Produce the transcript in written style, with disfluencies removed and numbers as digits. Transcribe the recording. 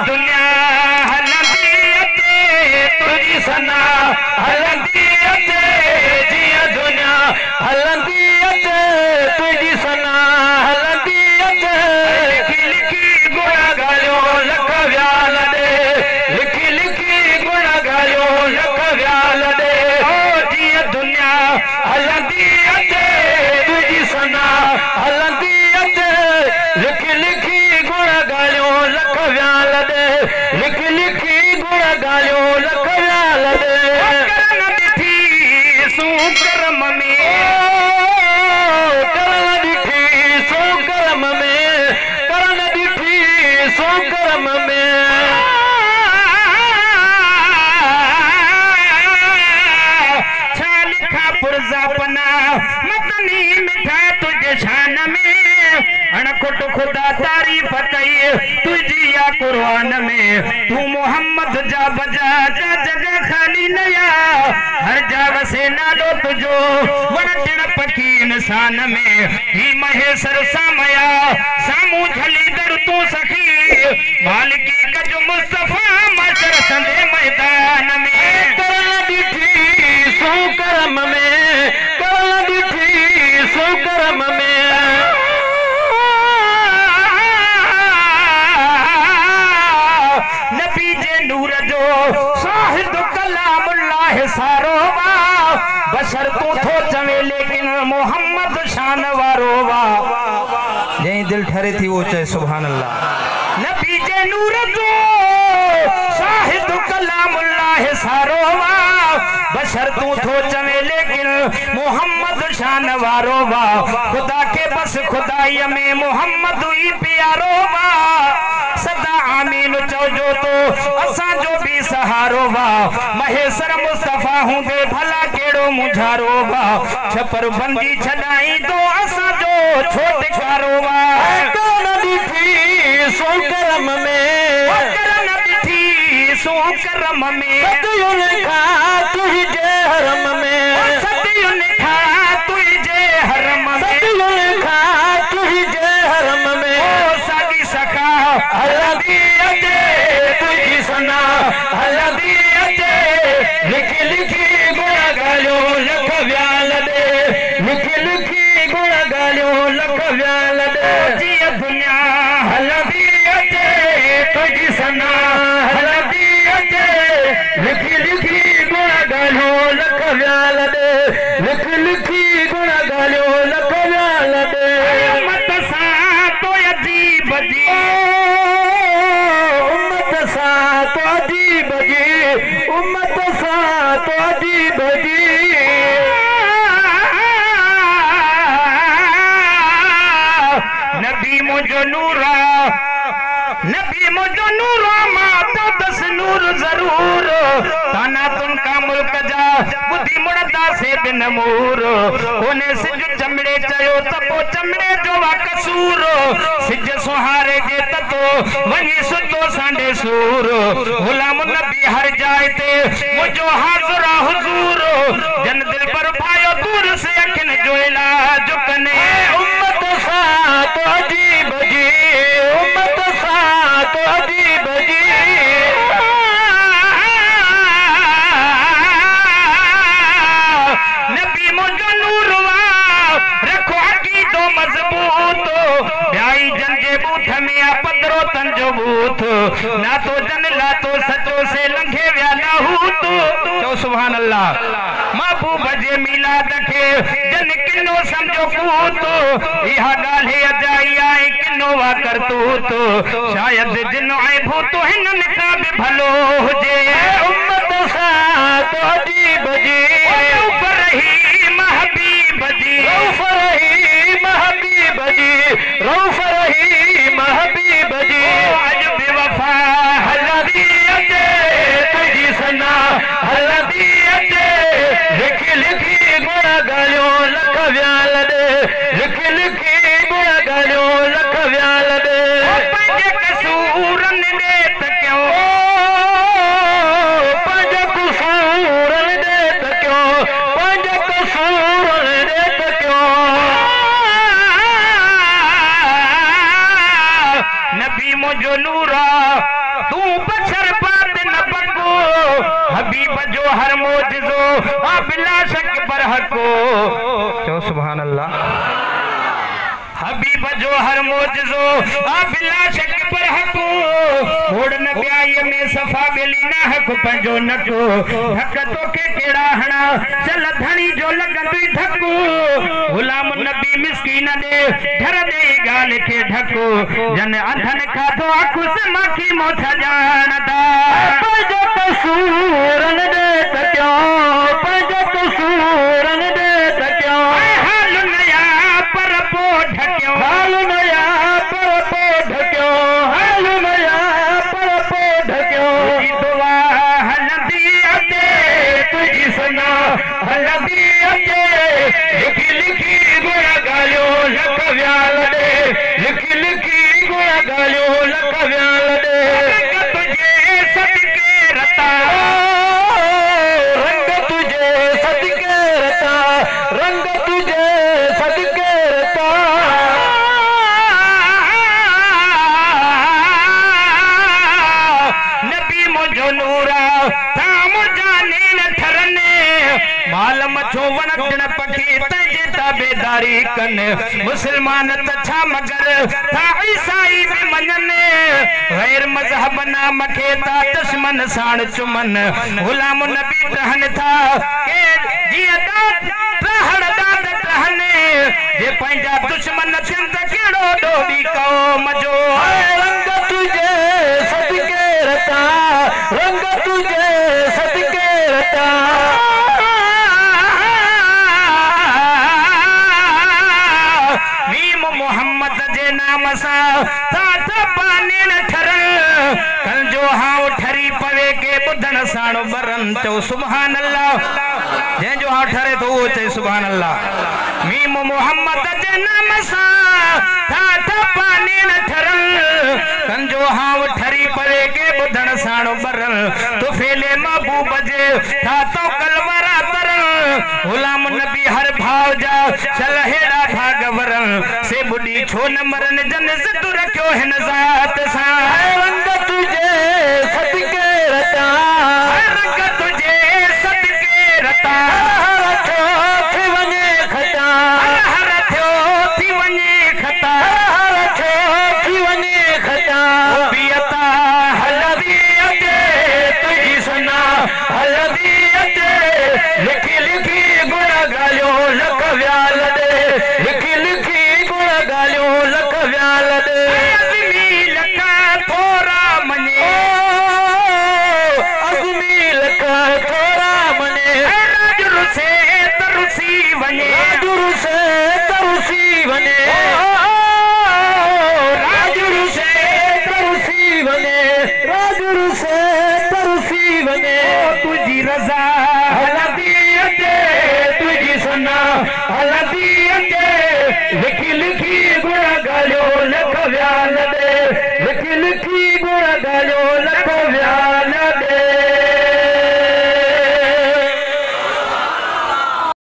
दुनिया हलंदी अचे तुझी सना हलंदी अचे जिया दुनिया हलंदी अचे तुझी सना हलंदी अचे लिखी लिखी गुण गालियो लख व्याल दे लिखी लिखी गुण गालियो लख व्याल दे ओ जिया दुनिया हलंदी अचे तुझी सना हलंदी अचे लिखी लिखी गुण गालियो लख व्याल दे लिखी लिखी गुण गालियो लख व्याल दे करन ॾिठी सू करम में करन ॾिठी सू करम में करन ॾिठी सू करम में छा लिखा पुरज़ा पना मदनी मिठा तुझे शान में अणखुट खुदा तारीफ कई तुझी या कुरान में तू मोहम्मद जा बजा जा जगह खाली नया हर जा वसे नालो तुझो वण टिण पखी इंसान में ही महेसर सामया सामू झली दर तू सखी मालिकी कजो मुस्तफा मशर संदे मैदान में करन ॾिठी सू करम में करन ॾिठी सू करम में नबी जे नूर जो साहिद कलामुल्लाह सारो वा बशर तू थो चवे लेकिन मोहम्मद शान वारो वा जई दिल ठरे थी वो चए सुभान अल्लाह नबी जे नूर जो साहिद कलामुल्लाह सारो वा बशर तू थो चवे लेकिन मोहम्मद शान वारो वा खुदा के बस खुदाई में मोहम्मद ही प्यारो वा सदा आमीन चौजो तो असा जो भी सहारो वा महेसर मुस्तफा हूं दे भला केड़ो मुझारो वा छपर बंदी छडाई तो असा जो छोट कारो वा करन ॾिठी सो करम में करन ॾिठी सो करम में सदियुन खा तुझे हरम में सदियुन खा तुझे हरम में सदियुन खा तुझे हरम में ओ सागी सखा हलंदी अचे तुझी सना हलंदी अचे लिखी लिखी गुण गालियो लख व्याल दे लिखी लिखी गुण गालियो लख व्याल दे जिया दुनिया हलंदी अचे तुझी सना हलंदी अचे लिखी लिखी गुण गालियो लख व्याल दे लिखी लिखी गुण गालियो लख व्याल दे मत सा तो अजीब जी उम्मत सा तो अजीब जी उम्मत सा तो अजीब जी नबी मुझो नूरा नबी मुझो नूरा मां तो दस नूर जरूर ताना तुनका मुल्क जा बुद्धि मुड़दा से बिन मूर कोने सिज चमड़े चयो तपो चमड़े जो वा कसूर सिज सुहारे जे ततो वही सुतो सांडे सूर गुलाम नबी हर जाए ते मुझो हाज़रा हुजूर जन दिल पर भायो दूर से अखिन जो इलाज कने उम्मत सा तो अजीब जी उम्मत सा तो अजीब जी नबी मुझो नूर वा रखो अकीदो मजबूत ब्याई जन जे बूथ में आ पदरो तन जो बूथ ना तो जन ला तो सचो से लंघे व्या लाहूत तो सुभान अल्लाह महबूब जे मिलाद के जन किनो समझो पूत इहा गाले अजाई आई किनो वा करतूत शायद जिन आए भूत हिनन का भी भलो हुजे उम्मत सा तो अजीब जी ऊपर ही महबीब जी ऊपर ही महबीब जी ऊपर ही महबीब जी आज बेवफा हलंदी अचे तुझी सना हलंदी अचे लिखी लिखी गुण गालियो लख व्याल दे लिखी लिखी गुण गालियो लख व्याल दे पंहिंजे कसूरन दे त क्यों पंहिंजे कसूरन दे त क्यों पंहिंजे कसूरन दे त क्यों नबी मुझो नूरा तू बशर बात न बको हबीब जो हर मोजो बिला शक पर हको चो सुभान अल्लाह हबीब जो हर मोजो बिला शक पर हको होड़ न ब्याई में सफा बेली ना हक पंजो नटो धक तो के केड़ा हणा चल धनी जो लगंदी धको गुलाम नबी मिस्कीन दे धर दे गाल के ढको जन अधन खाधो अकुस माखी मोछ जानदा पंजो कसूरन दे तक्यो पंजो कसूरन दे तक्यो हाल नया पर पो ढक्यो हाल नया पर पो ढक्यो हाल नया पर पो ढक्यो तुझी दुआ हलदी अते तुझी सना हलदी अते लिखी लिखी गुण गालियो लख व्याल दे लिखी लिखी गुण गालियो लख व्याल दे रंग तुझे सदके रता रंग तुझे सदके रता रंग तुझे सदके रता नबी मुझो नूरा ताम जाने न ठरने माल मछो वणन पखी तजे ताबेदारी कन मुसलमान तछा मगर था ईसाई में मनन गैर मजहब नाम के ता दुश्मन साण चुमन गुलाम नबी रहन था के जिया दाद रहड़ दाद रहने जे पंजा दुश्मन चिंत केड़ो डोबी कौम जो रंग तुझे सदके रता रंग तुझे सदके रता मीम मोहम्मद जे नाम सा तात पाने न ठरल कल जो हाउ ठरी पवे के बुधन साणो बरन तो सुभान अल्लाह जे जो हाउ ठरे तो वो चे सुभान अल्लाह मीम मोहम्मद जे नाम सा तात पाने न ठरल कल जो हाउ ठरी पवे के बुधन साणो बरन तो फेले महबूब जे था तो कलवरा तरल गुलाम नबी हर भाव जा चल हेड़ा भागवरन से बुढ़ी छो न मरन जन से तू रखो है नजात सा रंग तुझे सदके रता रंग तुझे सदके रता हर थो थी वने खता हर थो थी वने खता हर थो थी वने खता बियता हलदी अते तुझी सना हलदी अते लिखी लिखी गुण गालियो लख व्याल दे लिखी लिखी गुण गालियो लख व्याल दे अज़मी लखा थोरा मने अज़मी लखा थोरा मने राजुर से तरुसी वने राजुर से तरुसी वने राजुर से तरुसी वने राजुर से तरुसी वने तुझी रजा हलदी अते तुझी सना हलदी अते लिखी लिखी